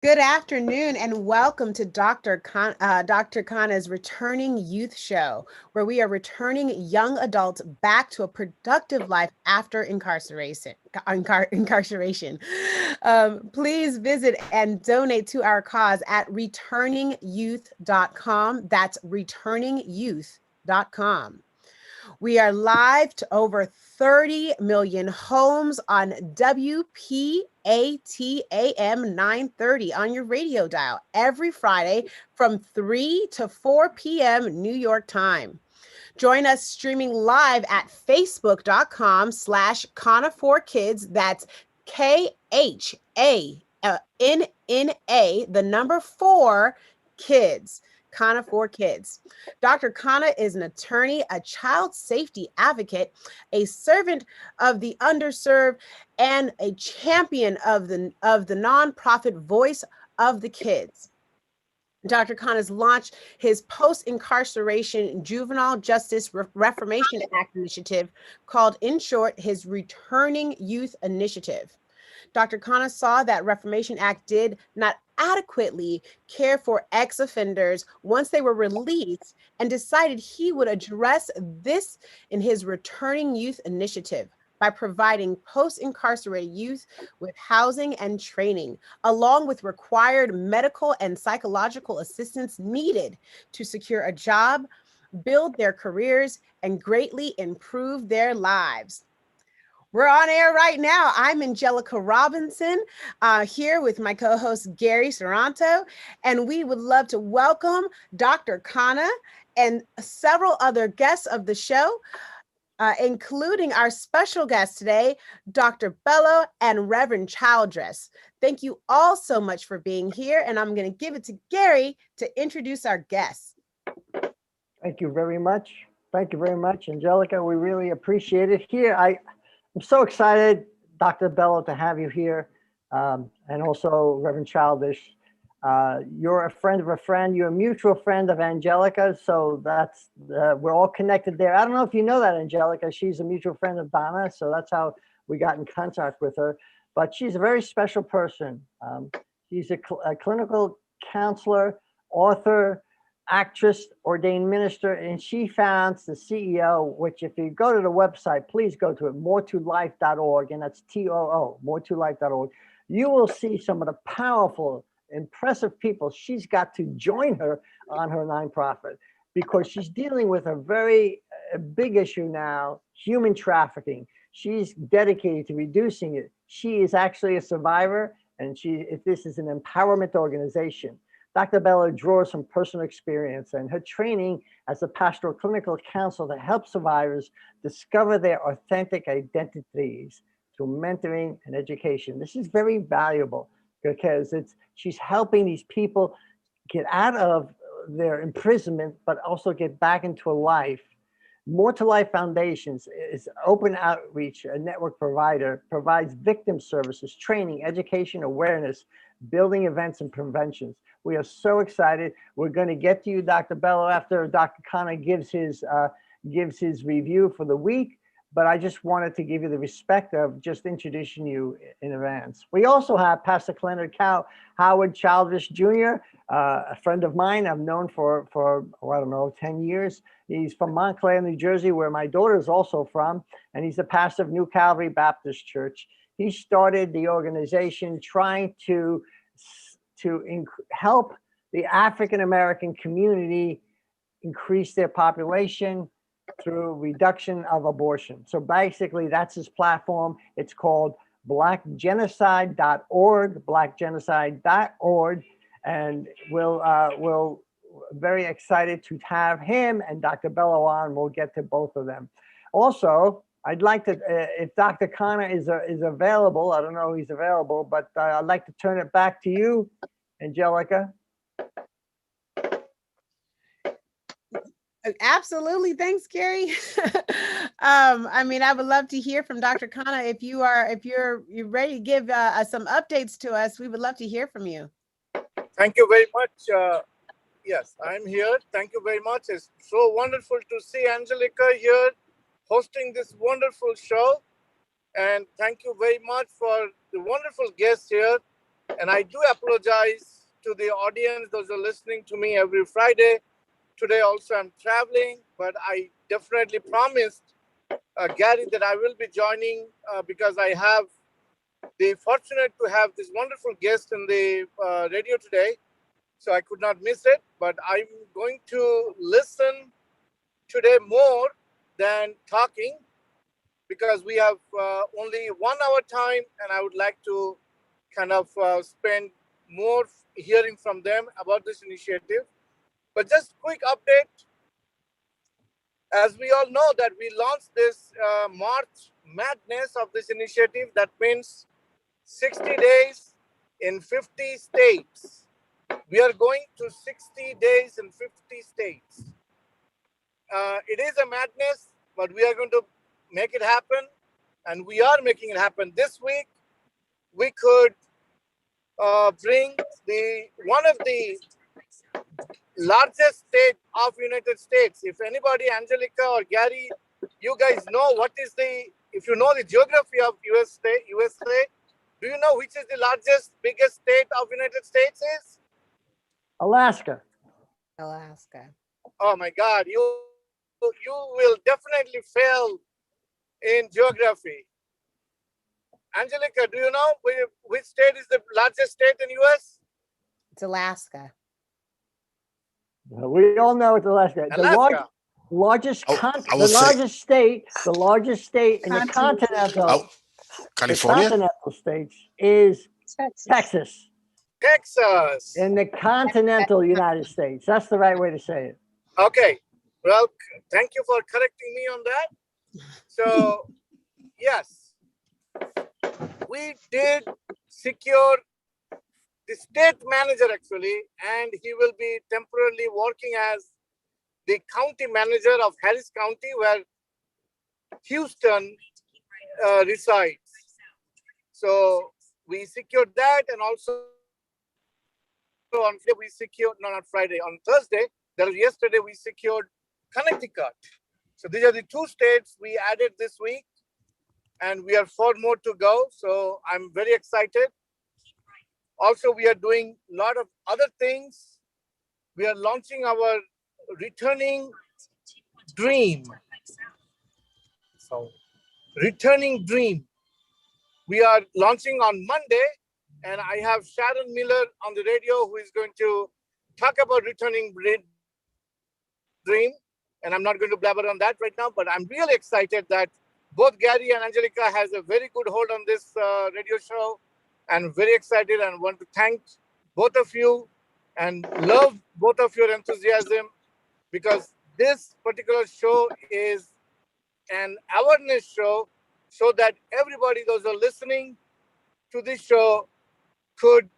Good afternoon and welcome to Dr. Khanna's Returning Youth Show, where we are returning young adults back to a productive life after incarceration. Please visit and donate to our cause at returningyouth.com. That's returningyouth.com. We are live to over 30 million homes on WPATAM 930 on your radio dial every Friday from 3 to 4 p.m. New York time. Join us streaming live at facebook.com/Khana4Kids. That's KHANNA, the number 4 kids. Khana4Kids. Dr. Khanna is an attorney, a child safety advocate, a servant of the underserved, and a champion of the nonprofit Voice of the Kids. Dr. Khan has launched his post-incarceration Juvenile Justice Reformation Act initiative called, in short, his Returning Youth Initiative. Dr. Khanna saw that Reformation Act did not adequately care for ex-offenders once they were released and decided he would address this in his Returning Youth Initiative by providing post-incarcerated youth with housing and training, along with required medical and psychological assistance needed to secure a job, build their careers, and greatly improve their lives. We're on air right now. I'm Angelica Robinson, here with my co-host Gary Saranto, and we would love to welcome Dr. Khanna and several other guests of the show, including our special guest today, Dr. Bello and Reverend Childress. Thank you all so much for being here, and I'm going to give it to Gary to introduce our guests. Thank you very much. Thank you very much, Angelica. We really appreciate it. I'm so excited, Dr. Bello, to have you here, and also Reverend Childish. You're a friend of a friend. You're a mutual friend of Angelica, so we're all connected there. I don't know if you know that, Angelica. She's a mutual friend of Donna, so that's how we got in contact with her. But she's a very special person. She's a clinical counselor, author, actress, ordained minister, and she founds the CEO, which if you go to the website, please go to it, moretolife.org, and that's TOO, moretolife.org. You will see some of the powerful, impressive people she's got to join her on her nonprofit, because she's dealing with a very big issue now, human trafficking. She's dedicated to reducing it. She is actually a survivor, and this is an empowerment organization. Dr. Bello draws from personal experience and her training as a pastoral clinical counselor to help survivors discover their authentic identities through mentoring and education. This is very valuable because she's helping these people get out of their imprisonment, but also get back into a life. More to Life Foundations is open outreach, a network provider, provides victim services, training, education, awareness, building events and preventions. We are so excited. We're going to get to you, Dr. Bello, after Dr. Khanna gives his review for the week. But I just wanted to give you the respect of just introducing you in advance. We also have Pastor Leonard Howard Childish Jr., a friend of mine I've known for I don't know, 10 years. He's from Montclair, New Jersey, where my daughter is also from, and he's the pastor of New Calvary Baptist Church. He started the organization trying to help the African-American community increase their population through reduction of abortion. So basically, that's his platform. It's called blackgenocide.org, blackgenocide.org. And we're very excited to have him and Dr. Bello on. We'll get to both of them. Also, I'd like to, if Dr. Khanna is available, I don't know if he's available, but I'd like to turn it back to you, Angelica. Absolutely. Thanks, Gary. I would love to hear from Dr. Khanna. If you're ready to give some updates to us, we would love to hear from you. Thank you very much. Yes, I'm here. Thank you very much. It's so wonderful to see Angelica here hosting this wonderful show. And thank you very much for the wonderful guests here. And I do apologize to the audience, those who are listening to me every Friday. Today also I'm traveling, but I definitely promised Gary that I will be joining because I have the fortunate to have this wonderful guest in the radio today. So I could not miss it, but I'm going to listen today more than talking because we have only 1 hour time, and I would like to kind of spend more hearing from them about this initiative. But just quick update, as we all know that we launched this March Madness of this initiative. That means 60 days in 50 states. We are going to 60 days in 50 states. It is a madness, but we are going to make it happen, and we are making it happen. This week, we could bring the one of the largest state of United States. If anybody, Angelica or Gary, you guys know what is the, if you know the geography of USA, do you know which is the largest, biggest state of United States is? Alaska. Alaska. Oh my God, you will definitely fail in geography. Angelica, do you know which state is the largest state in US? It's Alaska. We all know it's Alaska. Alaska. Largest state in the California. continental states is Texas. Texas. In the continental United States. That's the right way to say it. Okay. Well, thank you for correcting me on that. So, yes, we did secure the state manager actually, and he will be temporarily working as the county manager of Harris County, where Houston resides. So we secured that, and also on Friday we secured, no, not Friday, on Thursday, that was yesterday, we secured Connecticut. So these are the two states we added this week, and we have 4 more to go. So I'm very excited. Also, we are doing a lot of other things. We are launching our returning dream. So, returning dream. We are launching on Monday, and I have Sharon Miller on the radio who is going to talk about returning dream. And I'm not going to blabber on that right now, but I'm really excited that both Gary and Angelica has a very good hold on this radio show, and very excited, and want to thank both of you and love both of your enthusiasm, because this particular show is an awareness show so that everybody, those who are listening to this show, could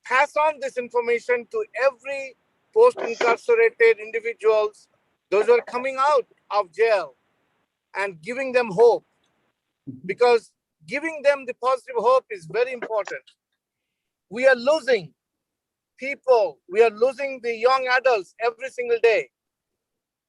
pass on this information to every post-incarcerated individuals, those who are coming out of jail, and giving them hope, because giving them the positive hope is very important. We are losing people. We are losing the young adults every single day.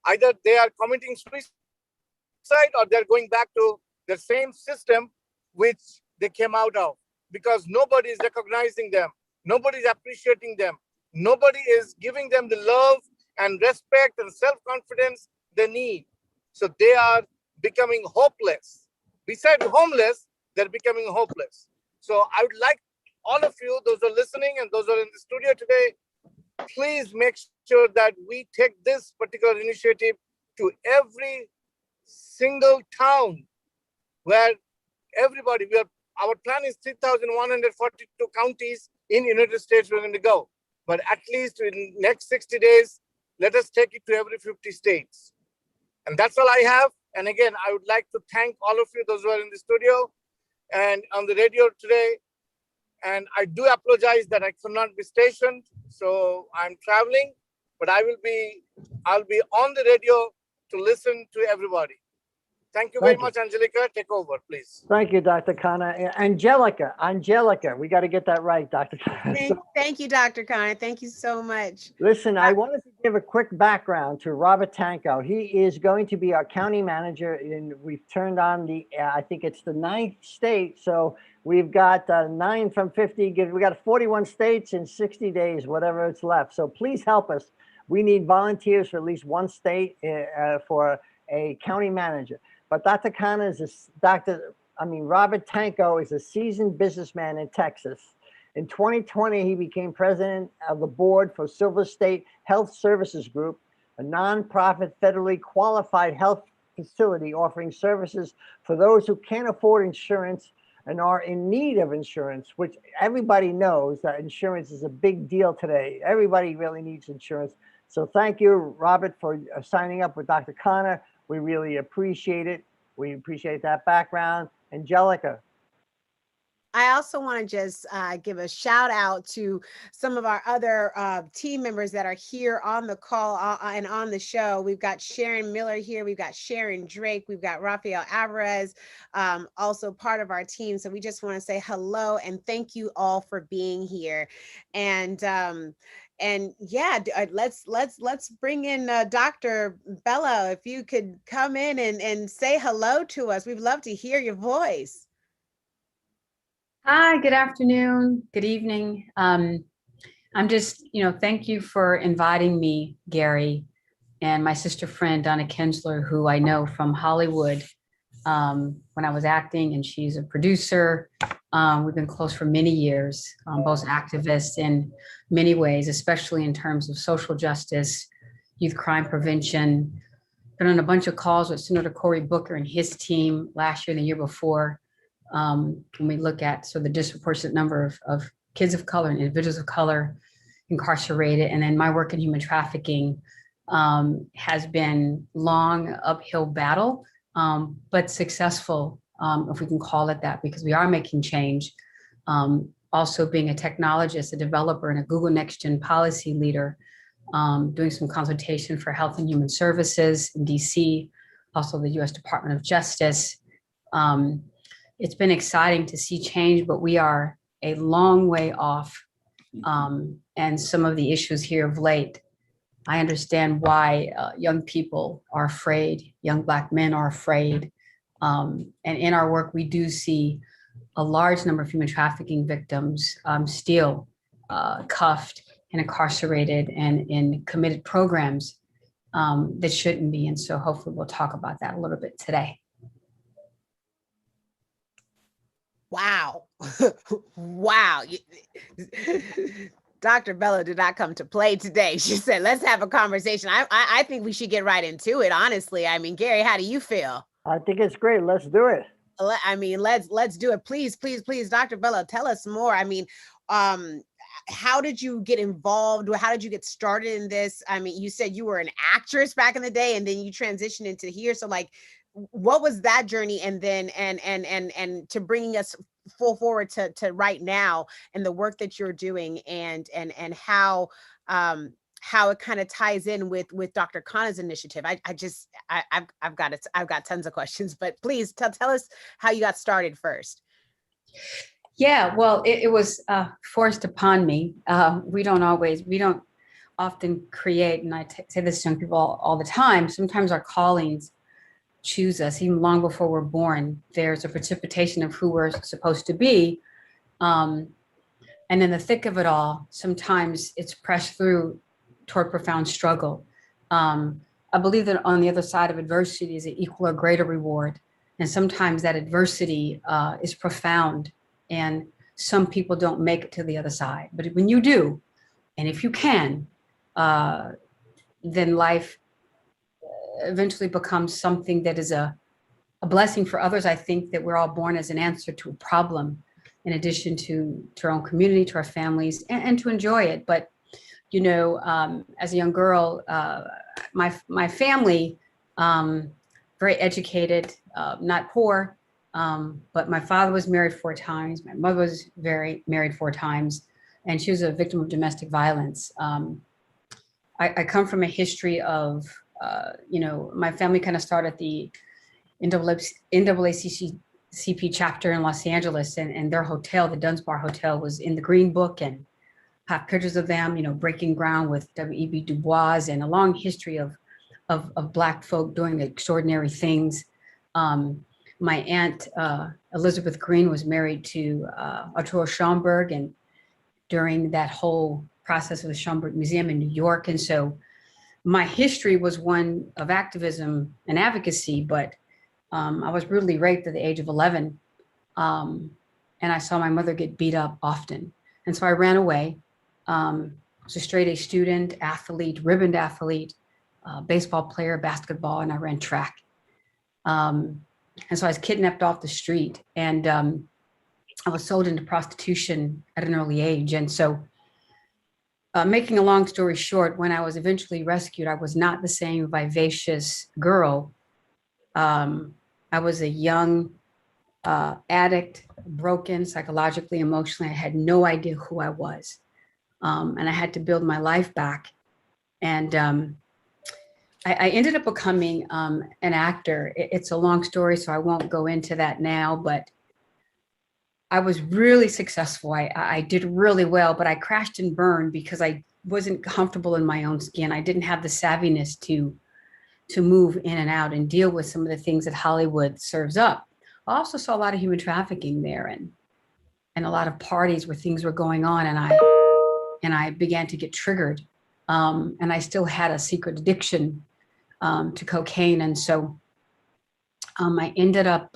Either they are committing suicide or they're going back to the same system which they came out of, because nobody is recognizing them. Nobody is appreciating them. Nobody is giving them the love and respect and self-confidence they need. So they are becoming hopeless. Besides homeless, they're becoming hopeless. So I would like all of you, those who are listening and those who are in the studio today, please make sure that we take this particular initiative to every single town where everybody, our plan is 3,142 counties in United States we're going to go. But at least in next 60 days, let us take it to every 50 states. And that's all I have. And again, I would like to thank all of you, those who are in the studio and on the radio today. And I do apologize that I could not be stationed. So I'm traveling, but I'll be on the radio to listen to everybody. Thank you very Thank you. much, Angelica. Take over, please. Thank you, Dr. Khanna. Angelica, we got to get that right, Dr. Khanna. Thank you, Dr. Khanna. Thank you so much. Listen, I wanted to give a quick background to Robert Tanko. He is going to be our county manager, and we've turned on I think it's the 9th state. So we've got 9 from 50. We got 41 states in 60 days, whatever it's left. So please help us. We need volunteers for at least one state for a county manager. But Dr. Khanna is Robert Tanko is a seasoned businessman in Texas. In 2020, he became president of the board for Silver State Health Services Group, a nonprofit federally qualified health facility offering services for those who can't afford insurance and are in need of insurance, which everybody knows that insurance is a big deal today. Everybody really needs insurance. So thank you, Robert, for signing up with Dr. Khanna. We really appreciate it. We appreciate that background. Angelica. I also want to just give a shout out to some of our other team members that are here on the call and on the show. We've got Sharon Miller here. We've got Sharon Drake. We've got Rafael Alvarez, also part of our team. So we just want to say hello and thank you all for being here. And yeah, let's bring in Dr. Bello. If you could come in and say hello to us, we'd love to hear your voice. Hi, good afternoon, good evening. I'm just, thank you for inviting me, Gary, and my sister friend, Donna Kinsler, who I know from Hollywood when I was acting, and she's a producer. We've been close for many years, both activists in many ways, especially in terms of social justice, youth crime prevention. Been on a bunch of calls with Senator Cory Booker and his team last year and the year before. When we look at the disproportionate number of kids of color and individuals of color incarcerated, and then my work in human trafficking has been long uphill battle, but successful, if we can call it that, because we are making change. Also being a technologist, a developer, and a Google Next Gen policy leader, doing some consultation for Health and Human Services in DC, also the U.S. Department of Justice. It's been exciting to see change, but we are a long way off. And some of the issues here of late, I understand why young people are afraid, young Black men are afraid. And in our work, we do see a large number of human trafficking victims still cuffed and incarcerated and in committed programs that shouldn't be. And so hopefully we'll talk about that a little bit today. Wow. Wow. Dr. Bello did not come to play today. She said, let's have a conversation. I think we should get right into it, honestly. I mean, Gary, how do you feel? I think it's great. Let's do it. I mean, let's do it. Please, please, please, Dr. Bello, tell us more. I mean, how did you get involved? How did you get started in this? I mean, you said you were an actress back in the day and then you transitioned into here. So like, what was that journey? And then, and to bringing us full forward to right now and the work that you're doing and how it kind of ties in with Dr. Khanna's initiative. I've got tons of questions, but please tell us how you got started first. Yeah, well, it was forced upon me. We don't often create, and I say this to young people all the time, sometimes our callings choose us even long before we're born. There's a precipitation of who we're supposed to be. And in the thick of it all, sometimes it's pressed through toward profound struggle. I believe that on the other side of adversity is an equal or greater reward. And sometimes that adversity is profound and some people don't make it to the other side. But when you do, and if you can, then life eventually becomes something that is a blessing for others. I think that we're all born as an answer to a problem, in addition to our own community, to our families, and to enjoy it. But, as a young girl, my family, very educated, not poor, but my father was married 4 times. My mother was married 4 times, and she was a victim of domestic violence. I come from a history of, my family kind of started at the NAACP chapter in Los Angeles, and their hotel, the Dunsbar Hotel, was in the Green Book, and have pictures of them, breaking ground with W.E.B. Du Bois, and a long history of Black folk doing extraordinary things. My aunt, Elizabeth Green, was married to Arturo Schomburg, and during that whole process of the Schomburg Museum in New York. And so my history was one of activism and advocacy, but I was brutally raped at the age of 11. And I saw my mother get beat up often. And so I ran away. I was a straight A student, athlete, ribboned athlete, baseball player, basketball, and I ran track. And so I was kidnapped off the street, and I was sold into prostitution at an early age. And so making a long story short, when I was eventually rescued, I was not the same vivacious girl. I was a young addict, broken psychologically, emotionally. I had no idea who I was. And I had to build my life back. And I ended up becoming an actor. It's a long story, so I won't go into that now, but I was really successful. I did really well, but I crashed and burned because I wasn't comfortable in my own skin. I didn't have the savviness to move in and out and deal with some of the things that Hollywood serves up. I also saw a lot of human trafficking there, and a lot of parties where things were going on, and I began to get triggered. And I still had a secret addiction to cocaine. And so I ended up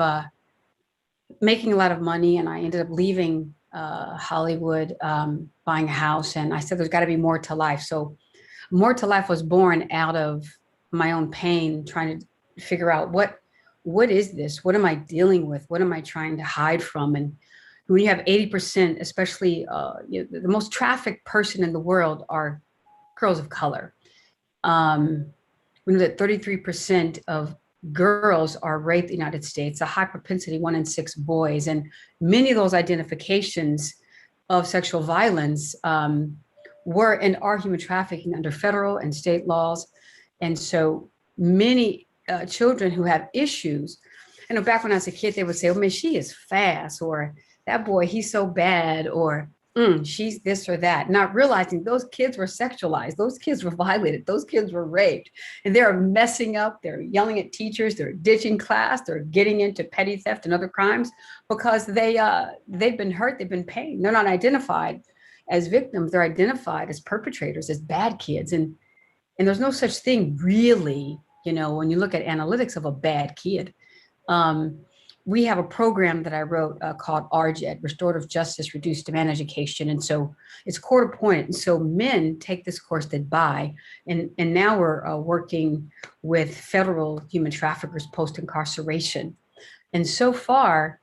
making a lot of money, and I ended up leaving Hollywood, buying a house. And I said, there's got to be more to life. So More to Life was born out of my own pain, trying to figure out what is this? What am I dealing with? What am I trying to hide from? And when you have 80%, especially the most trafficked person in the world are girls of color. We know that 33% of girls are raped in the United States, a high propensity, 1 in 6 boys. And many of those identifications of sexual violence were and are human trafficking under federal and state laws. And so many children who have issues, back when I was a kid, they would say, oh man, she is fast, or that boy, he's so bad, or she's this or that, not realizing those kids were sexualized, those kids were violated, those kids were raped, and they're messing up, they're yelling at teachers, they're ditching class, they're getting into petty theft and other crimes because they've been hurt, they've been pained. They're not identified as victims, they're identified as perpetrators, as bad kids. And there's no such thing really, when you look at analytics of a bad kid. We have a program that I wrote called RJED, Restorative Justice, Reduced Demand Education. And so it's court appointed. And so men take this course that buy. And now we're working with federal human traffickers post-incarceration. And so far,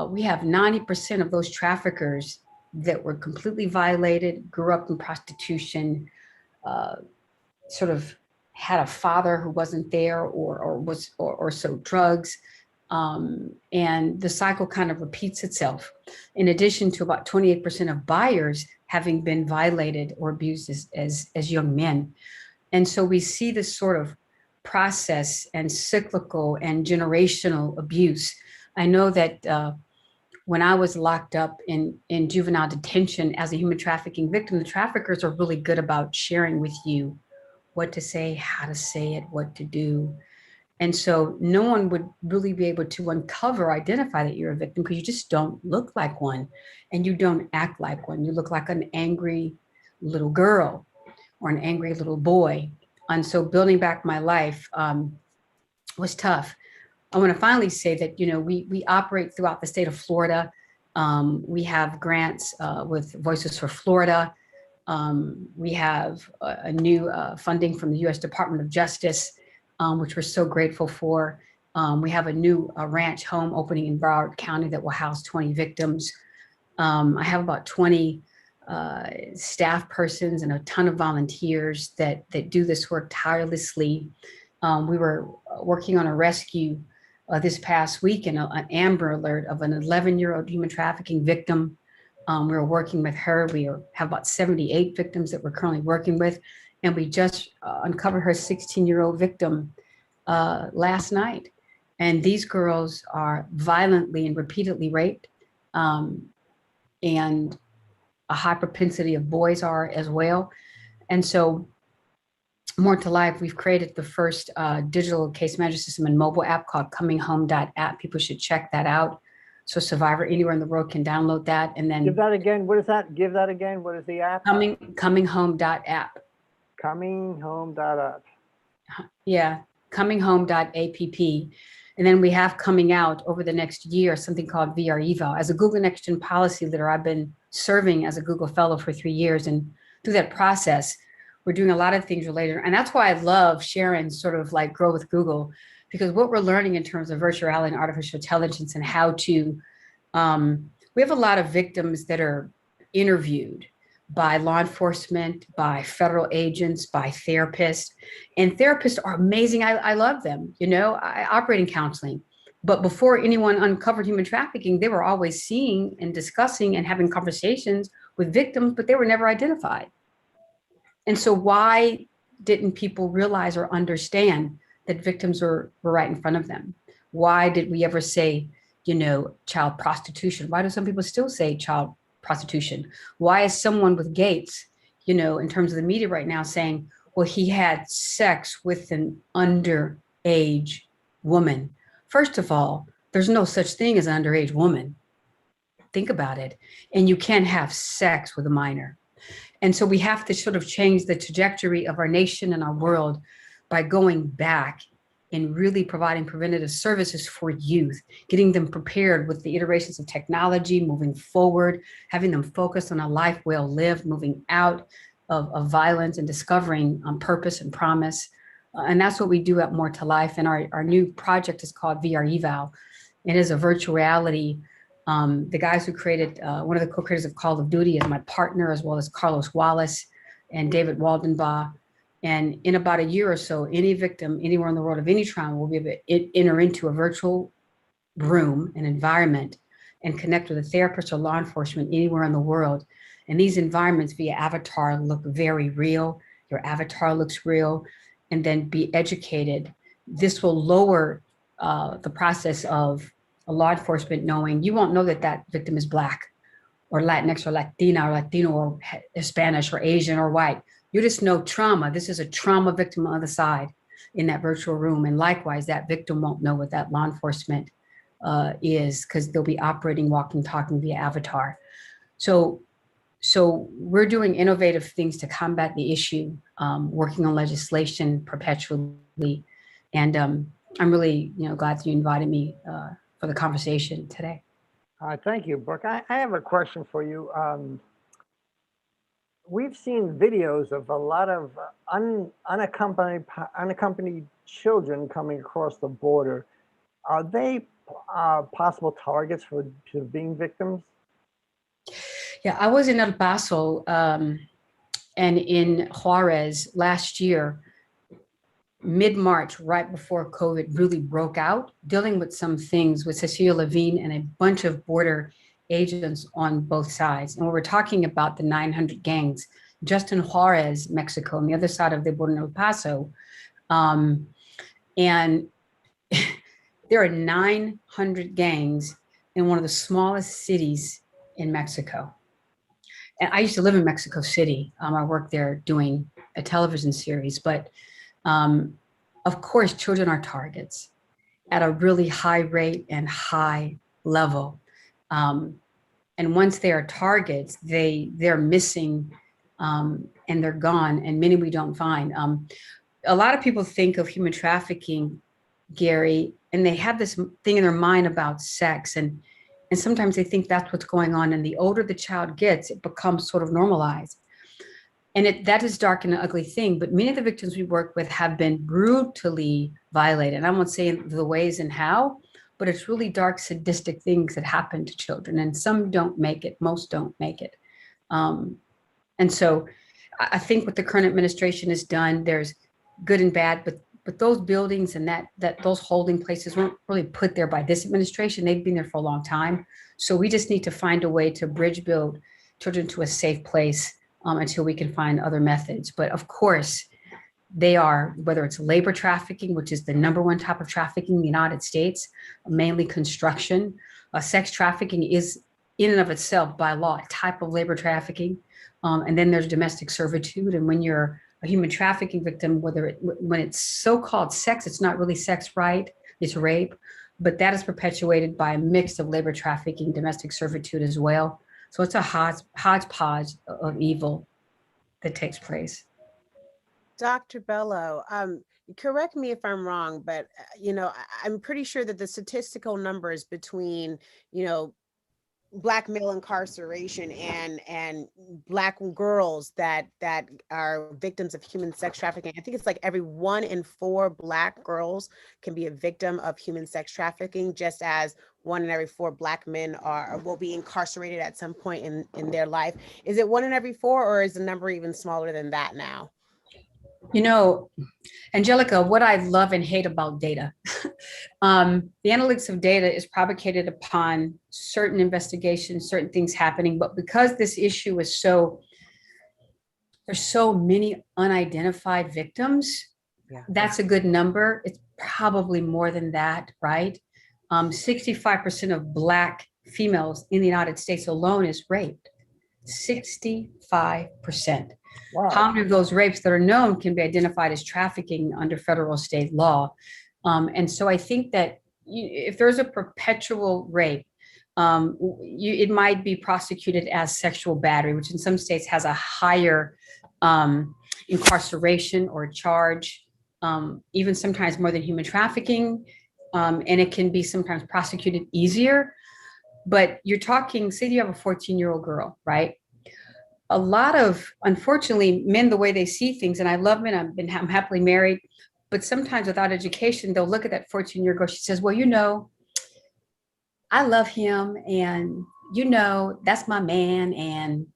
we have 90% of those traffickers that were completely violated, grew up in prostitution, sort of had a father who wasn't there or so drugs. And the cycle kind of repeats itself, in addition to about 28% of buyers having been violated or abused as young men. And so we see this sort of process and cyclical and generational abuse. I know that when I was locked up in juvenile detention as a human trafficking victim, the traffickers are really good about sharing with you what to say, how to say it, what to do. And so no one would really be able to identify that you're a victim, because you just don't look like one and you don't act like one. You look like an angry little girl or an angry little boy. And so building back my life was tough. I want to finally say that, we operate throughout the state of Florida. We have grants with Voices for Florida. We have a new funding from the U.S. Department of Justice, which we're so grateful for. We have a new ranch home opening in Broward County that will house 20 victims. I have about 20 staff persons and a ton of volunteers that do this work tirelessly. We were working on a rescue this past week, and an Amber Alert of an 11-year-old human trafficking victim. We were working with her. We have about 78 victims that we're currently working with. And we just uncovered her 16-year-old victim last night. And these girls are violently and repeatedly raped. And a high propensity of boys are as well. And so More to Life, we've created the first digital case management system and mobile app called comingHome.app. People should check that out. So survivor anywhere in the world can download that. And then Give that again. What is that? Give that again. What is the app? comingHome.app. Coming Home.app. Yeah, comingHome.app. And then we have coming out over the next year something called VR Eval. As a Google Next Gen policy leader, I've been serving as a Google Fellow for 3 years. And through that process, we're doing a lot of things related. And that's why I love Sharon's sort of like Grow with Google, because what we're learning in terms of virtual reality and artificial intelligence and how to, we have a lot of victims that are interviewed by law enforcement, by federal agents, by therapists. And therapists are amazing. I love them. You know, I operate in counseling. But before anyone uncovered human trafficking, they were always seeing and discussing and having conversations with victims, but they were never identified. And so why didn't people realize or understand that victims were right in front of them? Why did we ever say, you know, child prostitution? Why do some people still say child prostitution? Why is someone with Gates, you know, in terms of the media right now saying, well, he had sex with an underage woman? First of all, there's no such thing as an underage woman. Think about it. And you can't have sex with a minor. And so we have to sort of change the trajectory of our nation and our world by going back and really providing preventative services for youth, getting them prepared with the iterations of technology, moving forward, having them focus on a life well lived, moving out of violence and discovering purpose and promise. And that's what we do at More to Life. And our new project is called VR Eval. It is a virtual reality. The guys who created, one of the co-creators of Call of Duty is my partner, as well as Carlos Wallace and David Waldenbaugh. And in about a year or so, any victim anywhere in the world of any trauma will be able to enter into a virtual room, an environment, and connect with a therapist or law enforcement anywhere in the world. And these environments via avatar look very real. Your avatar looks real, and then be educated. This will lower the process of a law enforcement knowing. You won't know that that victim is Black or Latinx or Latina or Latino or Spanish or Asian or white. You just know trauma. This is a trauma victim on the other side in that virtual room. And likewise, that victim won't know what that law enforcement is, because they'll be operating, walking, talking via avatar. So we're doing innovative things to combat the issue, working on legislation perpetually. And I'm really, glad that you invited me for the conversation today. Thank you, Brooke. I have a question for you. We've seen videos of a lot of unaccompanied children coming across the border. Are they possible targets for being victims? Yeah, I was in El Paso and in Juarez last year, mid-March, right before COVID really broke out, dealing with some things with Cecilia Levine and a bunch of border agents on both sides. And we were talking about the 900 gangs just in Juarez, Mexico, on the other side of the border in El Paso. And there are 900 gangs in one of the smallest cities in Mexico. And I used to live in Mexico City. I worked there doing a television series, but of course, children are targets at a really high rate and high level. And once they are targets, they're missing and they're gone, and many we don't find. A lot of people think of human trafficking, Gary, and they have this thing in their mind about sex, and sometimes they think that's what's going on. And the older the child gets, it becomes sort of normalized. And that is dark and an ugly thing, but many of the victims we work with have been brutally violated. And I won't say the ways and how, but it's really dark, sadistic things that happen to children. And some don't make it, most don't make it. And so I think what the current administration has done, there's good and bad, but those buildings and that those holding places weren't really put there by this administration. They've been there for a long time. So we just need to find a way to bridge build children to a safe place until we can find other methods. But of course, They are, whether it's labor trafficking, which is the #1 type of trafficking in the United States, mainly construction. Sex trafficking is in and of itself by law a type of labor trafficking. And then there's domestic servitude. And when you're a human trafficking victim, when it's so-called sex, it's not really sex, right? It's rape, but that is perpetuated by a mix of labor trafficking, domestic servitude as well. So it's a hodgepodge of evil that takes place. Dr. Bello, correct me if I'm wrong, but I'm pretty sure that the statistical numbers between, Black male incarceration and Black girls that are victims of human sex trafficking, I think it's like every 1 in 4 Black girls can be a victim of human sex trafficking, just as 1 in every 4 Black men will be incarcerated at some point in their life. Is it 1 in every 4, or is the number even smaller than that now? Angelica, what I love and hate about data, the analytics of data is propagated upon certain investigations, certain things happening, but because this issue is there's so many unidentified victims, that's a good number. It's probably more than that, right? 65% of Black females in the United States alone is raped. 65%. Wow. How many of those rapes that are known can be identified as trafficking under federal state law? And so I think that if there's a perpetual rape, it might be prosecuted as sexual battery, which in some states has a higher incarceration or charge, even sometimes more than human trafficking. And it can be sometimes prosecuted easier. But you're talking, say you have a 14-year-old girl, right? A lot of, unfortunately, men, the way they see things, and I love men, I'm happily married, but sometimes without education, they'll look at that 14-year-old girl. She says, well, I love him, and that's my man. And,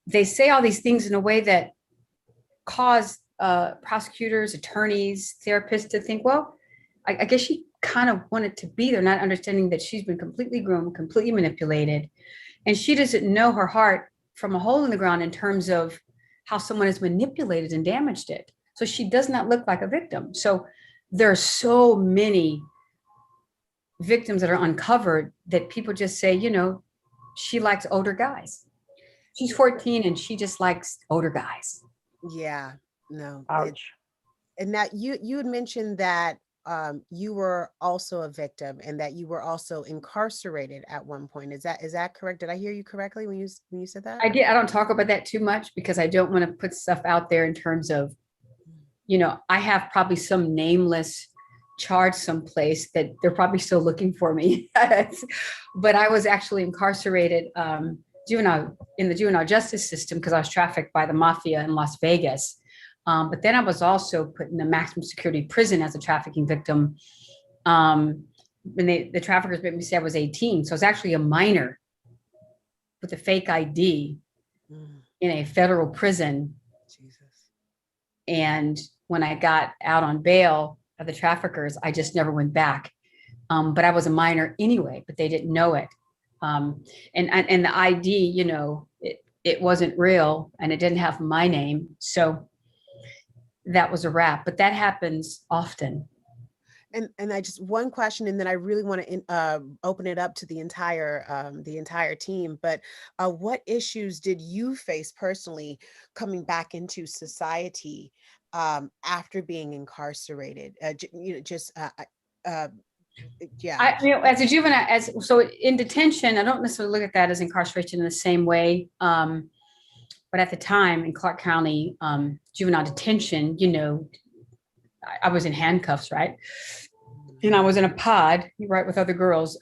they say all these things in a way that cause prosecutors, attorneys, therapists to think, well, I guess she kind of wanted to be there, not understanding that she's been completely groomed, completely manipulated. And she doesn't know her heart from a hole in the ground in terms of how someone has manipulated and damaged it. So she does not look like a victim. So there are so many victims that are uncovered that people just say, she likes older guys. She's 14 and she just likes older guys. Yeah, no. Ouch. And that you had mentioned that you were also a victim and that you were also incarcerated at one point. Is that correct? Did I hear you correctly when you said that? I did. I don't talk about that too much because I don't want to put stuff out there in terms of, I have probably some nameless charge someplace that they're probably still looking for me. But I was actually incarcerated in the juvenile justice system because I was trafficked by the mafia in Las Vegas. But then I was also put in a maximum security prison as a trafficking victim. When the traffickers made me say I was 18. So I was actually a minor with a fake ID in a federal prison. Jesus. And when I got out on bail of the traffickers, I just never went back. But I was a minor anyway, but they didn't know it. And the ID, it wasn't real and it didn't have my name. So that was a wrap, but that happens often. And I just one question, and then I really want to open it up to the entire team. But what issues did you face personally coming back into society after being incarcerated? Yeah. As a juvenile, so in detention, I don't necessarily look at that as incarceration in the same way. But at the time in Clark County juvenile detention, I was in handcuffs, right? And I was in a pod, right, with other girls.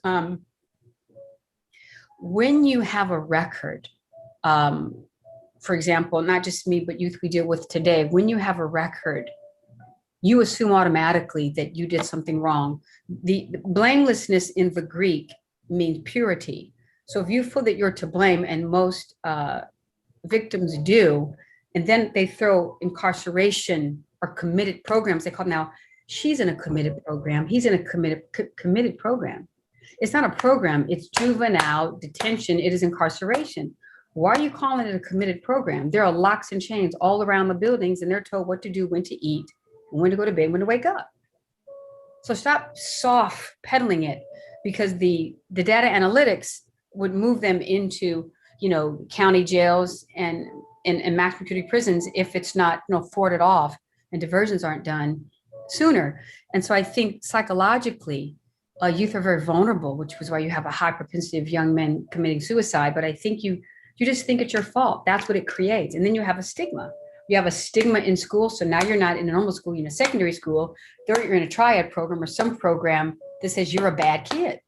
When you have a record, for example, not just me, but youth we deal with today, when you have a record, you assume automatically that you did something wrong. The blamelessness in the Greek means purity. So if you feel that you're to blame, and most victims do, and then they throw incarceration or committed programs, they call now, she's in a committed program, he's in a committed program. It's not a program, it's juvenile detention, it is incarceration. Why are you calling it a committed program? There are locks and chains all around the buildings, and they're told what to do, when to eat, when to go to bed, when to wake up. So stop soft peddling it, because the data analytics would move them into, county jails and maximum security prisons if it's not, forwarded off and diversions aren't done sooner. And so I think psychologically, youth are very vulnerable, which was why you have a high propensity of young men committing suicide. But I think you just think it's your fault. That's what it creates. And then you have a stigma. You have a stigma in school. So now you're not in a normal school, you're in a secondary school. There you're in a triad program or some program that says you're a bad kid.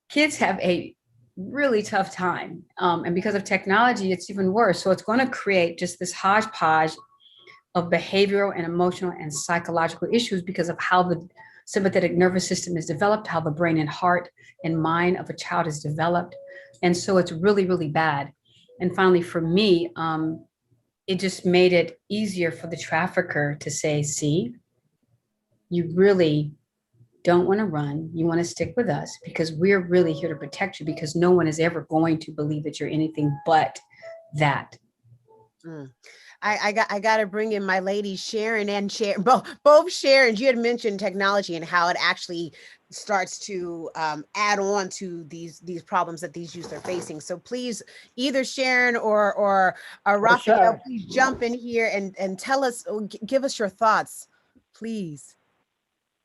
Kids have a really tough time. And because of technology, it's even worse. So it's going to create just this hodgepodge of behavioral and emotional and psychological issues because of how the sympathetic nervous system is developed, how the brain and heart and mind of a child is developed. And so it's really, really bad. And finally, for me, it just made it easier for the trafficker to say, see, you really don't want to run. You want to stick with us because we're really here to protect you, because no one is ever going to believe that you're anything but that. I got to bring in my ladies, Sharon and Sharon, both Sharon. You had mentioned technology and how it actually starts to add on to these problems that these youth are facing. So please, either Sharon or Raphael, please jump in here and tell us, give us your thoughts, please.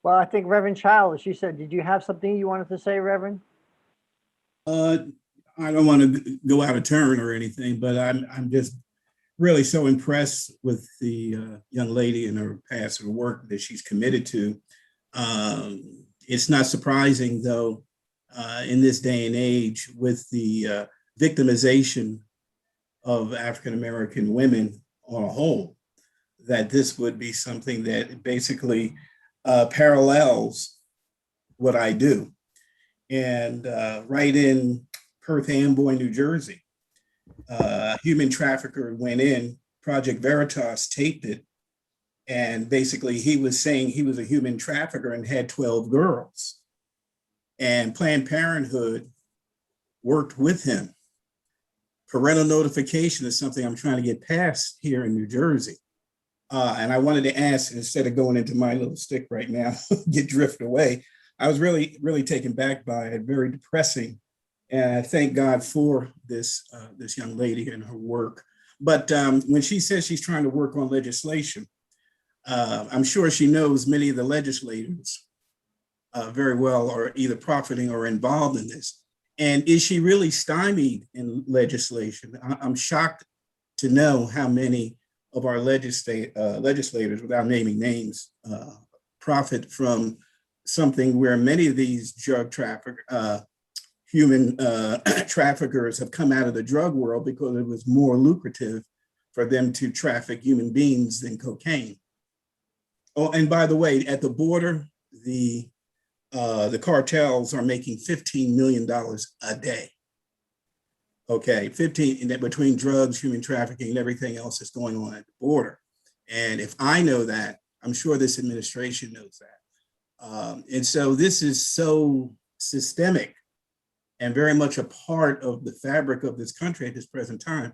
Well, I think Reverend Childs, you said, did you have something you wanted to say, Reverend? I don't want to go out of turn or anything, but I'm just really so impressed with the young lady and her past and work that she's committed to. It's not surprising, though, in this day and age, with the victimization of African-American women on a whole, that this would be something that basically parallels what I do. And right in Perth Amboy, New Jersey, a human trafficker went in, Project Veritas taped it, and basically he was saying he was a human trafficker and had 12 girls. And Planned Parenthood worked with him. Parental notification is something I'm trying to get past here in New Jersey. And I wanted to ask, instead of going into my little stick right now, get drifted away, I was really, really taken back by it, very depressing. And I thank God for this young lady and her work. But when she says she's trying to work on legislation, I'm sure she knows many of the legislators very well are either profiting or involved in this. And is she really stymied in legislation? I'm shocked to know how many of our legislators, without naming names, profit from something where many of these human traffickers have come out of the drug world because it was more lucrative for them to traffic human beings than cocaine. Oh, and by the way, at the border, the cartels are making $15 million a day. Okay, 15 between drugs, human trafficking, and everything else that's going on at the border. And if I know that, I'm sure this administration knows that. And so this is so systemic and very much a part of the fabric of this country at this present time.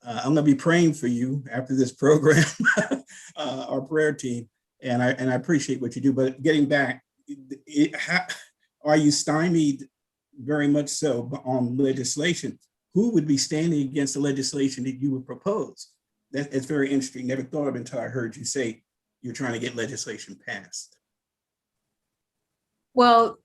I'm gonna be praying for you after this program, our prayer team, and I appreciate what you do. But getting back, are you stymied very much so on legislation? Who would be standing against the legislation that you would propose? It's very interesting. Never thought of it until I heard you say you're trying to get legislation passed. Well,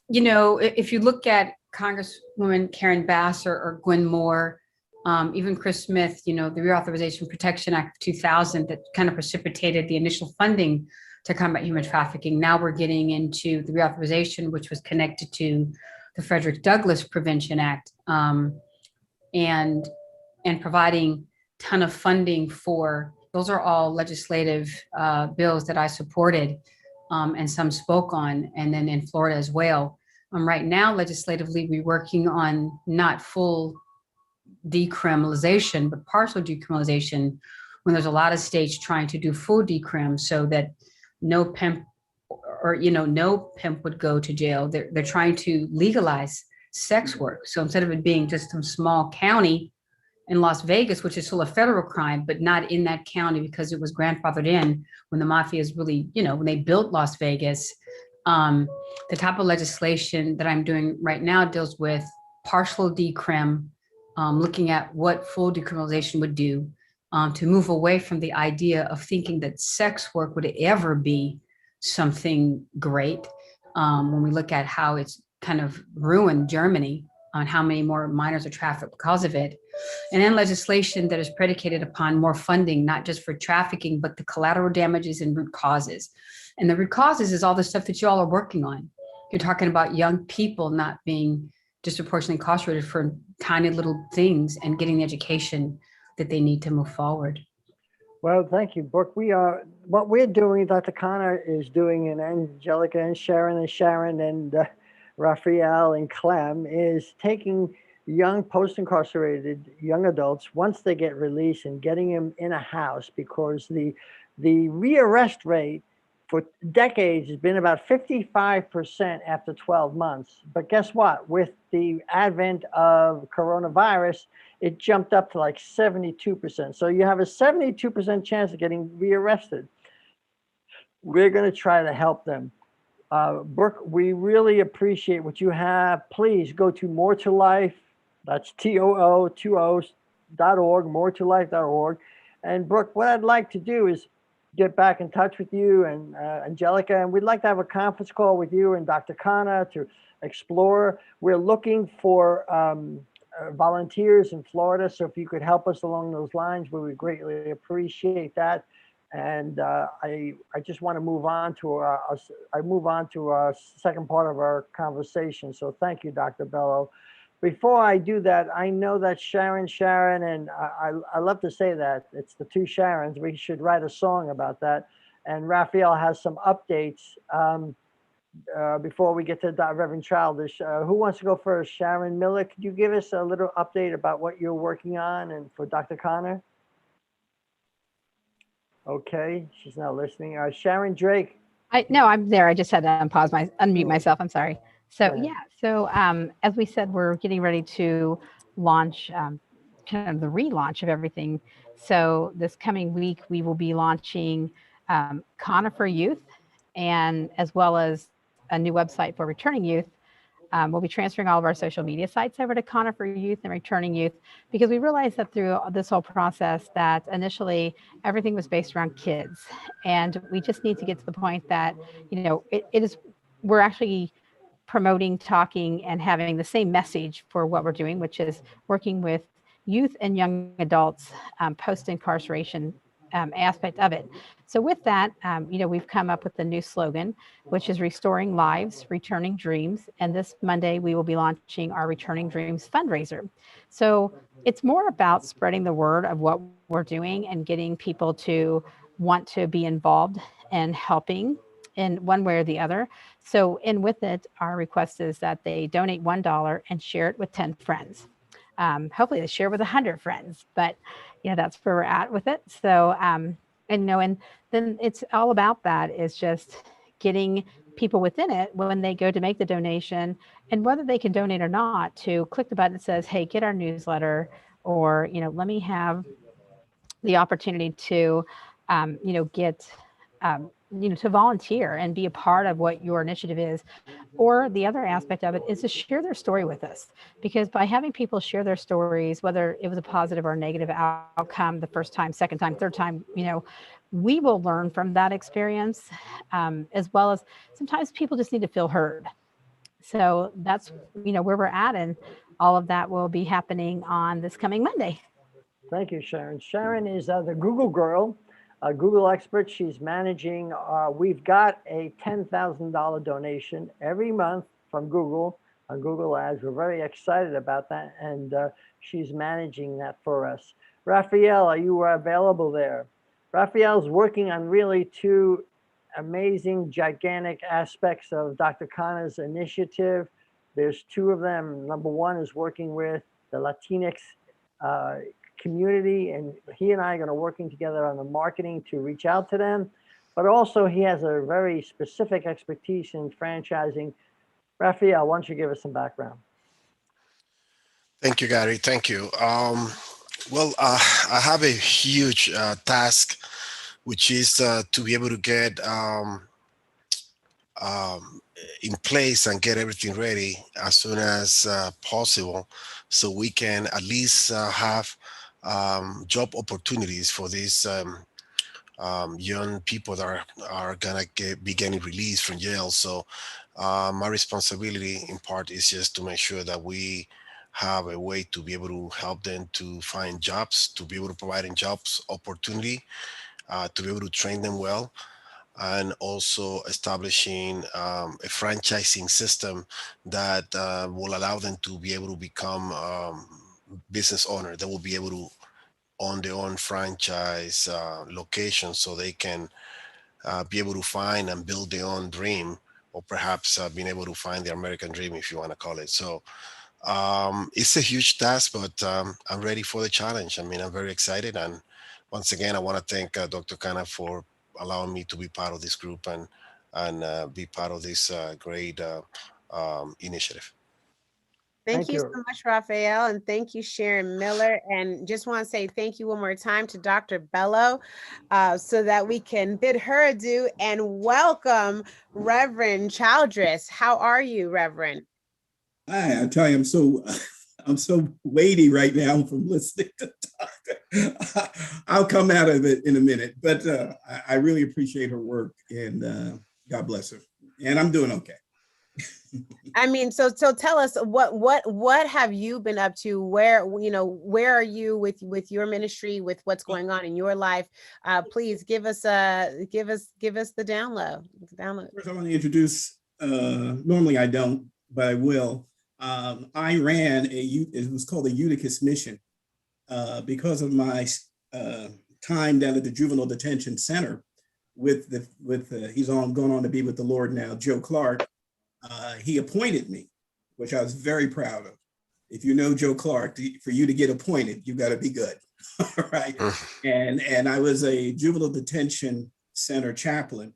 if you look at Congresswoman Karen Bass or Gwen Moore, even Chris Smith, the Reauthorization Protection Act of 2000 that kind of precipitated the initial funding to combat human trafficking. Now we're getting into the reauthorization, which was connected to the Frederick Douglass Prevention Act, and providing a ton of funding for, those are all legislative bills that I supported and some spoke on, and then in Florida as well. Right now, legislatively, we're working on not full decriminalization, but partial decriminalization, when there's a lot of states trying to do full decrim so that no pimp or no pimp would go to jail. They're trying to legalize sex work. So instead of it being just some small county in Las Vegas, which is still a federal crime, but not in that county because it was grandfathered in when the mafia is really, when they built Las Vegas. The type of legislation that I'm doing right now deals with partial decrim, looking at what full decriminalization would do, to move away from the idea of thinking that sex work would ever be something great. When we look at how it's kind of ruined Germany, on how many more minors are trafficked because of it. And then legislation that is predicated upon more funding, not just for trafficking, but the collateral damages and root causes. And the root causes is all the stuff that you all are working on. You're talking about young people not being disproportionately incarcerated for tiny little things and getting the education that they need to move forward. Well, thank you, Brooke. What we're doing, Dr. Connor is doing, and Angelica and Sharon and Raphael and Clem is taking young post-incarcerated young adults once they get released and getting them in a house, because the rearrest rate for decades has been about 55% after 12 months. But guess what? With the advent of coronavirus, it jumped up to like 72%. So you have a 72% chance of getting rearrested. We're going to try to help them. Brooke, we really appreciate what you have. Please go to More to Life. That's TOO20.org, moretolife.org. And Brooke, what I'd like to do is get back in touch with you and Angelica, and we'd like to have a conference call with you and Dr. Khanna to explore. We're looking for volunteers in Florida, so if you could help us along those lines, we would greatly appreciate that. And I just want to move on to our second part of our conversation. So thank you, Dr. Bello. Before I do that, I know that Sharon, and I love to say that it's the two Sharons. We should write a song about that. And Raphael has some updates before we get to Reverend Childish. Who wants to go first? Sharon Miller, could you give us a little update about what you're working on and for Dr. Connor? Okay, she's not listening. Sharon Drake. No, I'm there. I just had to unmute myself. I'm sorry. So Go ahead. as we said, we're getting ready to launch kind of the relaunch of everything. So this coming week, we will be launching Connor for Youth, and as well as a new website for returning youth. We'll be transferring all of our social media sites over to Connor for Youth and Returning Youth, because we realized that through this whole process that initially everything was based around kids. And we just need to get to the point that, we're actually promoting, talking, and having the same message for what we're doing, which is working with youth and young adults post-incarceration aspect of it. So with that, we've come up with a new slogan, which is Restoring Lives, Returning Dreams. And this Monday, we will be launching our Returning Dreams fundraiser. So it's more about spreading the word of what we're doing and getting people to want to be involved and helping in one way or the other. So, and with it, our request is that they donate $1 and share it with 10 friends. Hopefully they share with 100 friends, but that's where we're at with it. So, and then it's all about that is just getting people within it when they go to make the donation, and whether they can donate or not, to click the button that says, hey, get our newsletter, or, let me have the opportunity to, get, to volunteer and be a part of what your initiative is. Or the other aspect of it is to share their story with us, because by having people share their stories, whether it was a positive or negative outcome the first time, second time, third time, we will learn from that experience, as well as sometimes people just need to feel heard. So that's, where we're at, and all of that will be happening on this coming Monday. Thank you, Sharon. Sharon is the Google girl, a Google expert. She's managing, we've got a $10,000 donation every month from Google on Google Ads. We're very excited about that, and she's managing that for us. Raphael, are you available there? Raphael's working on really two amazing, gigantic aspects of Dr. Khanna's initiative. There's two of them. Number one is working with the Latinx community, and he and I are going to working together on the marketing to reach out to them. But also he has a very specific expertise in franchising. Raphael, why don't you give us some background? Thank you, Gary. Thank you. Well, I have a huge task, which is to be able to get um, in place and get everything ready as soon as possible, so we can at least have job opportunities for these young people that are gonna be getting released from jail. So my responsibility in part is just to make sure that we have a way to be able to help them to find jobs, to be able to provide them jobs opportunity, to be able to train them well, and also establishing a franchising system that will allow them to be able to become business owner. They will be able to own their own franchise location, so they can be able to find and build their own dream, or perhaps being able to find the American dream, if you want to call it. So it's a huge task, but I'm ready for the challenge. I mean, I'm very excited. And once again, I want to thank Dr. Khanna for allowing me to be part of this group and be part of this great initiative. Thank Thank you you. so much, Raphael, and thank you, Sharon Miller. And just want to say thank you one more time to Dr. Bello, so that we can bid her adieu and welcome Reverend Childress. How are you, Reverend? I tell you, I'm so weighty right now from listening to Doctor. I'll come out of it in a minute, but I really appreciate her work, and God bless her. And I'm doing okay. I mean, so tell us what have you been up to? Where are you with your ministry, with what's going on in your life? Please give us the download. First, I want to introduce. Normally, I don't, but I will. I ran it was called the Eutychus Mission, because of my time down at the Juvenile Detention Center he's going on to be with the Lord now, Joe Clark. He appointed me, which I was very proud of. If you know Joe Clark, for you to get appointed, you got to be good. All right. And I was a juvenile detention center chaplain.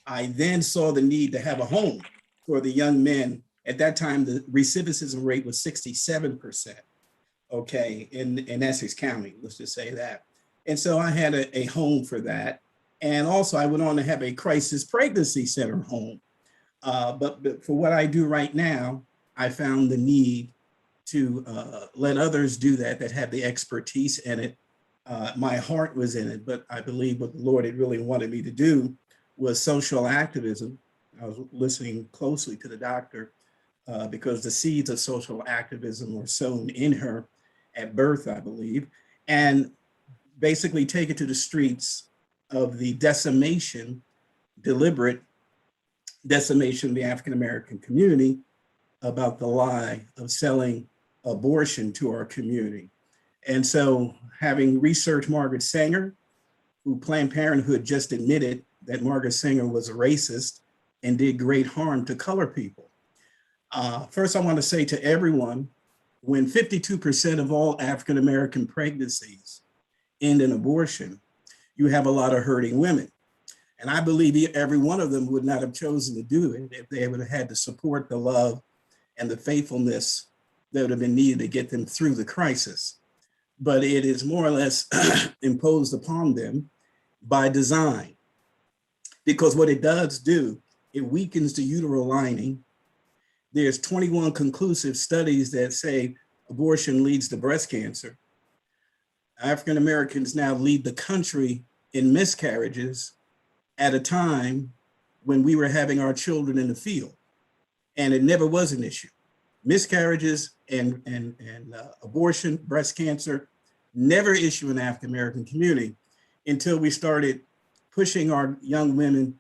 I then saw the need to have a home for the young men. At that time, the recidivism rate was 67%, okay, in Essex County, let's just say that. And so I had a home for that. And also I went on to have a crisis pregnancy center home. But for what I do right now, I found the need to let others do that have the expertise in it. My heart was in it, but I believe what the Lord had really wanted me to do was social activism. I was listening closely to the doctor, because the seeds of social activism were sown in her at birth, I believe, and basically take it to the streets of the deliberate decimation of the African American community, about the lie of selling abortion to our community. And so, having researched Margaret Sanger, who Planned Parenthood just admitted that Margaret Sanger was a racist and did great harm to colored people. First, I want to say to everyone, when 52% of all African American pregnancies end in abortion, you have a lot of hurting women. And I believe every one of them would not have chosen to do it if they would have had to support the love and the faithfulness that would have been needed to get them through the crisis. But it is more or less imposed upon them by design, because what it does do, it weakens the uterine lining. There's 21 conclusive studies that say abortion leads to breast cancer. African Americans now lead the country in miscarriages at a time when we were having our children in the field, and it never was an issue. Miscarriages and abortion, breast cancer, never issue in the African American community until we started pushing our young women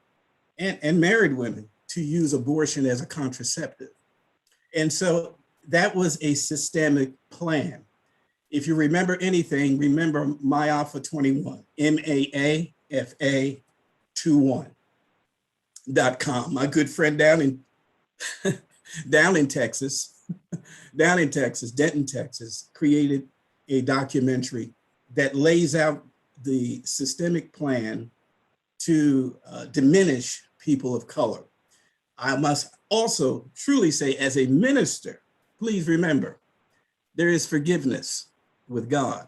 and married women to use abortion as a contraceptive. And so that was a systemic plan. If you remember anything, remember MyAlpha 21, MAAFA 21.com. My good friend down in Texas, Denton, Texas, created a documentary that lays out the systemic plan to diminish people of color. I must also truly say, as a minister, please remember there is forgiveness with God.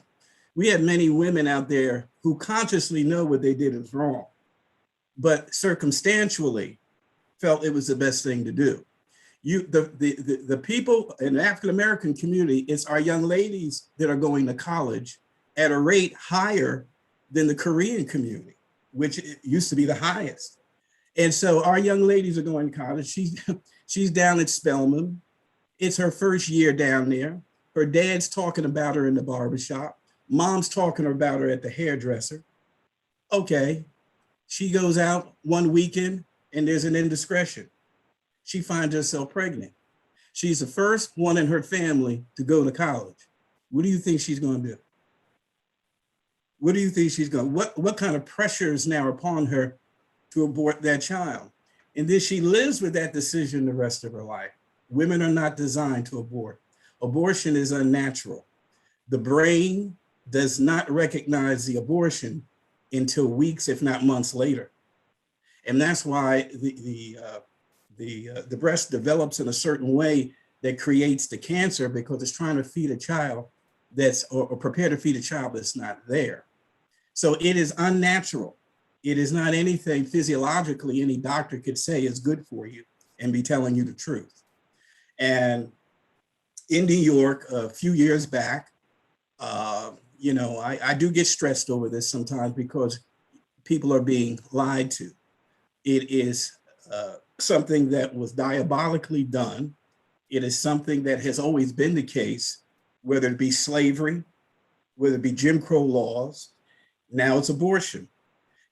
We have many women out there who consciously know what they did is wrong, but circumstantially felt it was the best thing to do. The people in the African-American community, it's our young ladies that are going to college at a rate higher than the Korean community, which used to be the highest. And so our young ladies are going to college. She's down at Spelman. It's her first year down there. Her dad's talking about her in the barbershop. Mom's talking about her at the hairdresser. Okay, she goes out one weekend and there's an indiscretion. She finds herself pregnant. She's the first one in her family to go to college. What do you think she's going to do? What do you think she's going to, what kind of pressure is now upon her to abort that child? And then she lives with that decision the rest of her life. Women are not designed to abort. Abortion is unnatural. The brain does not recognize the abortion until weeks, if not months later. And that's why the breast develops in a certain way that creates the cancer, because it's trying to feed a child that's, or prepare to feed a child that's not there. So it is unnatural. It is not anything physiologically any doctor could say is good for you and be telling you the truth. And in New York, a few years back, you know, I do get stressed over this sometimes because people are being lied to. It is something that was diabolically done. It is something that has always been the case, whether it be slavery, whether it be Jim Crow laws, now it's abortion,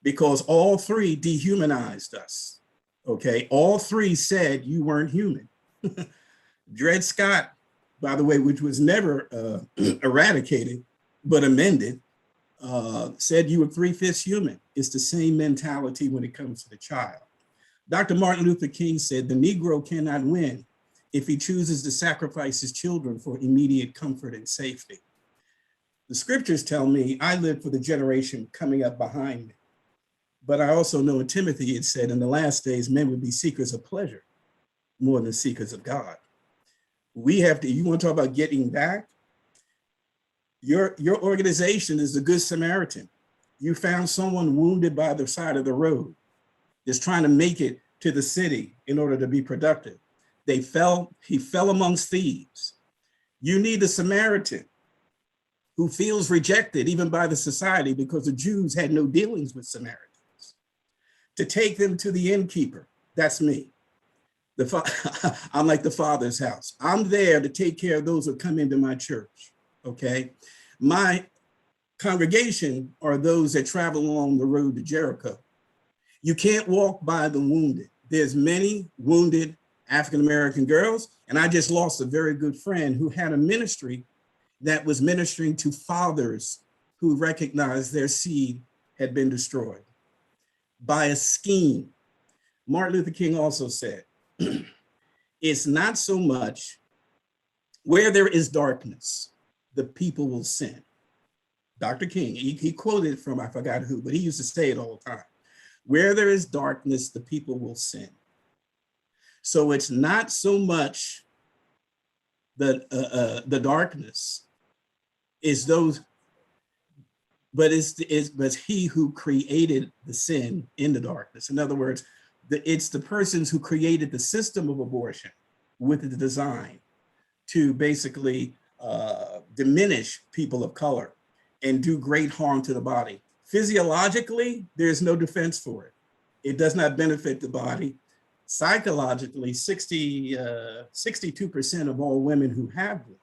because all three dehumanized us, okay? All three said you weren't human. Dred Scott, by the way, which was never eradicated, but amended, said you were 3/5 human. It's the same mentality when it comes to the child. Dr. Martin Luther King said the Negro cannot win if he chooses to sacrifice his children for immediate comfort and safety. The scriptures tell me I live for the generation coming up behind me. But I also know in Timothy it said in the last days, men would be seekers of pleasure more than seekers of God. We have to, you want to talk about getting back? Your organization is the Good Samaritan. You found someone wounded by the side of the road, is trying to make it to the city in order to be productive. He fell amongst thieves. You need a Samaritan who feels rejected even by the society, because the Jews had no dealings with Samaritans, to take them to the innkeeper. That's me. I'm like the Father's house. I'm there to take care of those who come into my church, okay? My congregation are those that travel along the road to Jericho. You can't walk by the wounded. There's many wounded African-American girls, and I just lost a very good friend who had a ministry that was ministering to fathers who recognized their seed had been destroyed by a scheme. Martin Luther King also said, it's not so much where there is darkness, the people will sin. Dr. King, he quoted from, I forgot who, but he used to say it all the time. Where there is darkness, the people will sin. So it's not so much the darkness, is those, but it's he who created the sin in the darkness. In other words, it's the persons who created the system of abortion with the design to basically diminish people of color and do great harm to the body. Physiologically, there's no defense for it. It does not benefit the body. Psychologically, 62% of all women who have them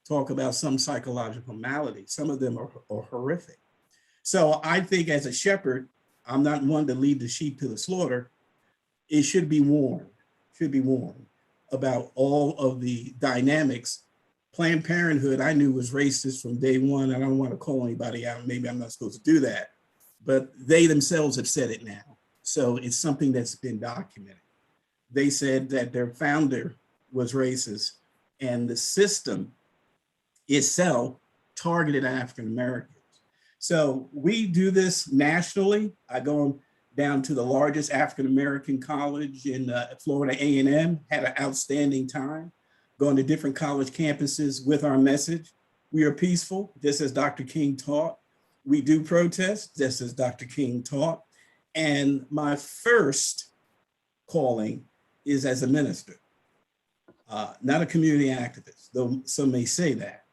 talk about some psychological malady. Some of them are horrific. So I think as a shepherd, I'm not one to lead the sheep to the slaughter. It should be warned about all of the dynamics. Planned Parenthood, I knew was racist from day one. I don't want to call anybody out. Maybe I'm not supposed to do that, but they themselves have said it now. So it's something that's been documented. They said that their founder was racist and the system itself targeted African Americans. So we do this nationally. I go down to the largest African American college in Florida, A&M, had an outstanding time. going to different college campuses with our message. We are peaceful, just as Dr. King taught. We do protest, just as Dr. King taught. And my first calling is as a minister, not a community activist, though some may say that.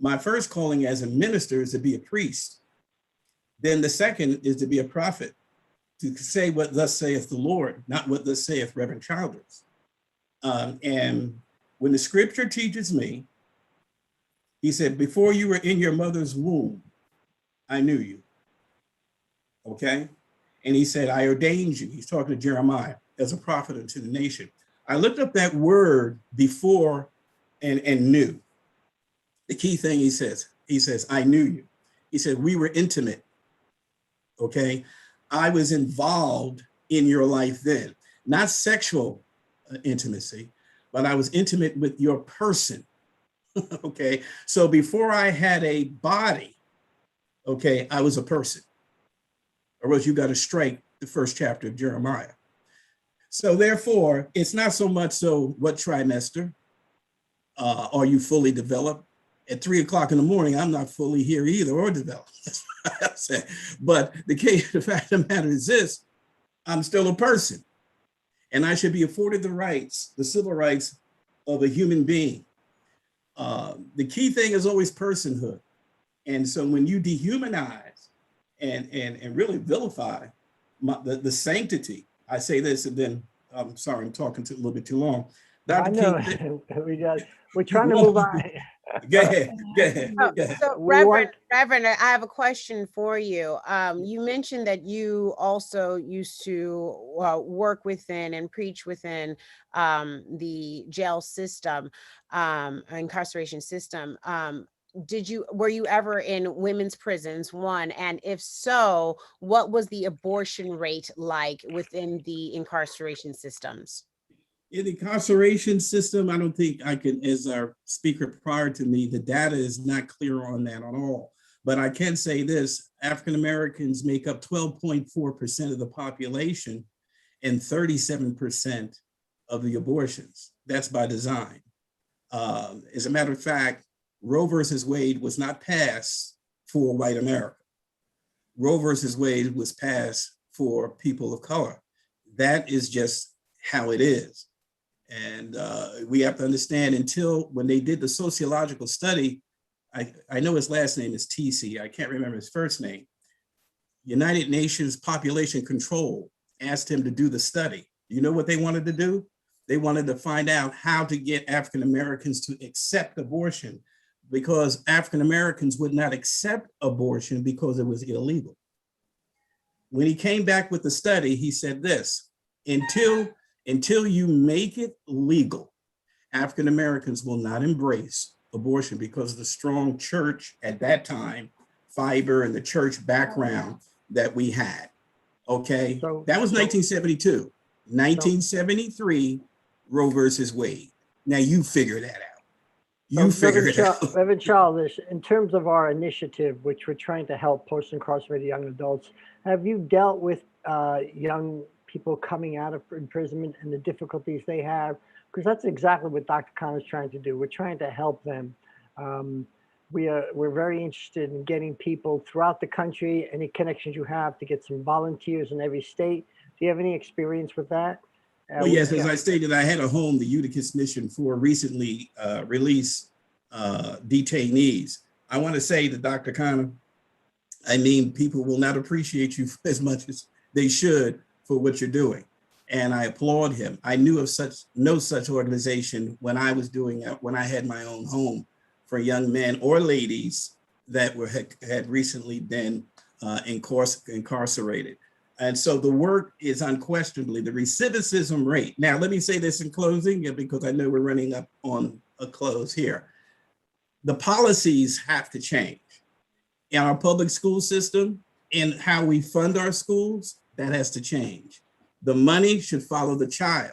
My first calling as a minister is to be a priest. Then the second is to be a prophet, to say what thus saith the Lord, not what thus saith Reverend Childers. And when the scripture teaches me, he said, before you were in your mother's womb, I knew you, okay? And he said, I ordained you. He's talking to Jeremiah as a prophet unto the nation. I looked up that word before and knew. The key thing he says, I knew you. He said, we were intimate, okay? I was involved in your life then, not sexual intimacy, but I was intimate with your person, okay? So before I had a body, okay, I was a person, or else you got to strike the first chapter of Jeremiah. So therefore, it's not so much so what trimester, are you fully developed? At 3 o'clock in the morning, I'm not fully here either or developed. That's what I'm saying. But the fact of the matter is this, I'm still a person. And I should be afforded the rights, the civil rights of a human being. The key thing is always personhood. And so when you dehumanize and really vilify the sanctity, I say this and then, I'm sorry, I'm talking a little bit too long. I know, we're trying to move on. Go ahead. So Reverend, I have a question for you. You mentioned that you also used to work within and preach within the jail system, incarceration system. Were you ever in women's prisons, one? And if so, what was the abortion rate like within the incarceration systems? In the incarceration system, I don't think I can, as our speaker prior to me, the data is not clear on that at all. But I can say this, African Americans make up 12.4% of the population and 37% of the abortions. That's by design. As a matter of fact, Roe versus Wade was not passed for white America. Roe versus Wade was passed for people of color. That is just how it is. And we have to understand until when they did the sociological study, I know his last name is TC, I can't remember his first name. United Nations Population Control asked him to do the study. You know what they wanted to do? They wanted to find out how to get African Americans to accept abortion, because African Americans would not accept abortion because it was illegal. When he came back with the study, he said this, until you make it legal, African Americans will not embrace abortion because of the strong church at that time, fiber and the church background that we had. Okay, so, that was 1972. 1973, Roe versus Wade. Now you figure that out. You figure it out. Reverend Charles, in terms of our initiative, which we're trying to help post-incarcerated young adults, have you dealt with young people coming out of imprisonment and the difficulties they have? Because that's exactly what Dr. Khanna is trying to do. We're trying to help them. We're very interested in getting people throughout the country, any connections you have, to get some volunteers in every state. Do you have any experience with that? Well, yes, as I stated, I had a home, the Eutychus Mission, for recently released detainees. I want to say to Dr. Khanna, I mean, people will not appreciate you as much as they should for what you're doing. And I applaud him. I knew of no such organization when I was doing it, when I had my own home for young men or ladies that had recently been incarcerated. And so the work is unquestionably the recidivism rate. Now, let me say this in closing, because I know we're running up on a close here. The policies have to change in our public school system, and how we fund our schools, that has to change. The money should follow the child.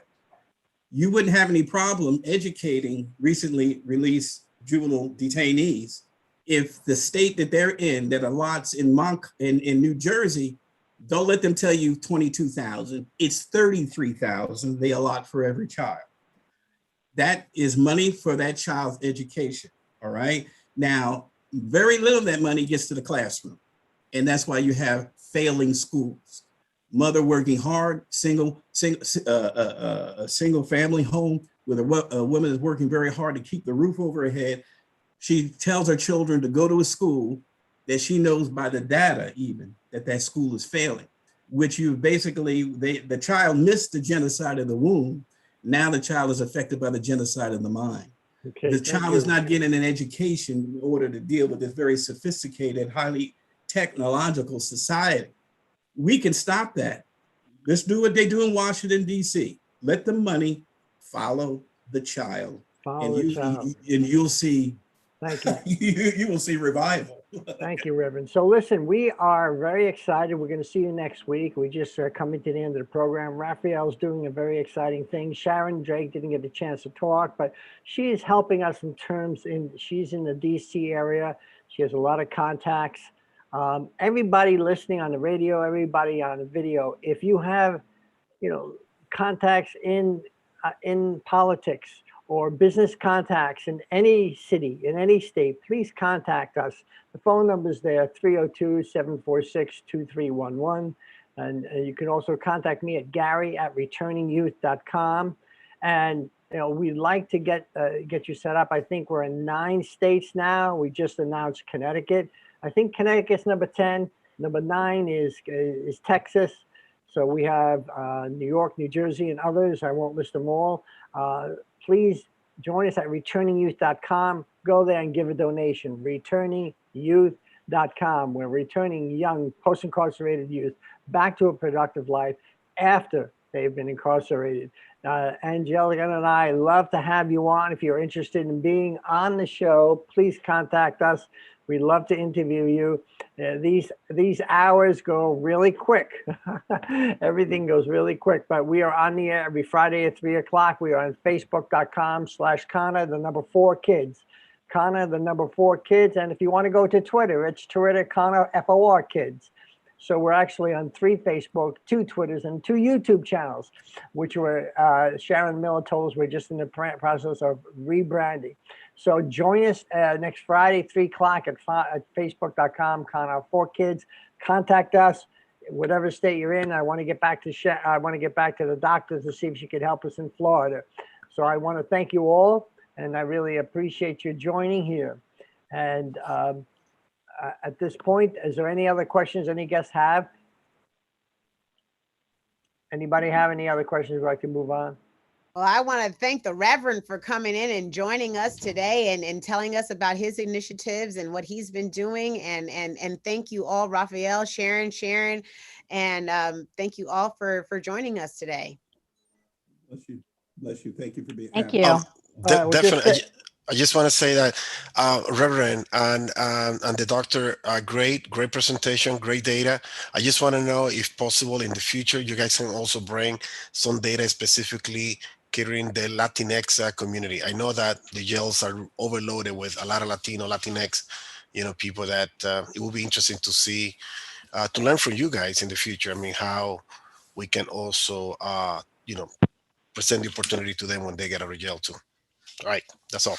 You wouldn't have any problem educating recently released juvenile detainees if the state that they're in, that allots in New Jersey, don't let them tell you 22,000, it's 33,000 they allot for every child. That is money for that child's education. All right. Now, very little of that money gets to the classroom. And that's why you have failing schools. Mother working hard, a single family home with a woman is working very hard to keep the roof over her head. She tells her children to go to a school that she knows by the data even that school is failing, which you basically, the child missed the genocide of the womb. Now the child is affected by the genocide of the mind. Okay, The thank child you. is not getting an education in order to deal with this very sophisticated, highly technological society. We can stop that. Let's do what they do in Washington, D.C. Let the money follow the child, Follow the child. and you'll see. Thank you. You will see revival. Thank you, Reverend. So listen, we are very excited. We're going to see you next week. We just are coming to the end of the program. Raphael's doing a very exciting thing. Sharon Drake didn't get a chance to talk, but she is helping us in terms she's in the DC area. She has a lot of contacts. Everybody listening on the radio, everybody on the video, if you have, contacts in politics or business contacts in any city, in any state, please contact us. The phone number is there, 302-746-2311. And you can also contact me at gary@returningyouth.com. And we'd like to get you set up. I think we're in 9 states now. We just announced Connecticut. I think Connecticut's number 10. Number 9 is Texas. So we have New York, New Jersey, and others. I won't list them all. Please join us at returningyouth.com. Go there and give a donation. returningyouth.com. We're returning young post-incarcerated youth back to a productive life after they've been incarcerated. Angelica and I love to have you on. If you're interested in being on the show, please contact us. We'd love to interview you. These hours go really quick. Everything goes really quick, but we are on the air every Friday at 3:00. We are on facebook.com/Khanna, the number 4 kids. Khanna, the number 4 kids. And if you want to go to Twitter, it's Twitter, Khanna, FOR kids. So we're actually on 3 Facebook, 2 Twitters, and 2 YouTube channels, which Sharon Miller told us we're just in the process of rebranding. So join us next Friday, 3:00 at facebook.com, Khanna for kids. Contact us, whatever state you're in. I want to get back to the doctors to see if she could help us in Florida. So I want to thank you all, and I really appreciate you joining here. And at this point, is there any other questions any guests have? Anybody have any other questions where I can move on? Well, I want to thank the Reverend for coming in and joining us today and telling us about his initiatives and what he's been doing. And thank you all, Raphael, Sharon, and thank you all for joining us today. Bless you. Bless you. Thank you for being. Thank you. Definitely. I just want to say that Reverend and the doctor, great presentation, great data. I just want to know if possible in the future, you guys can also bring some data specifically catering the Latinx community. I know that the jails are overloaded with a lot of Latinx, people that it will be interesting to see, to learn from you guys in the future. I mean, how we can also, present the opportunity to them when they get out of jail too. All right, that's all.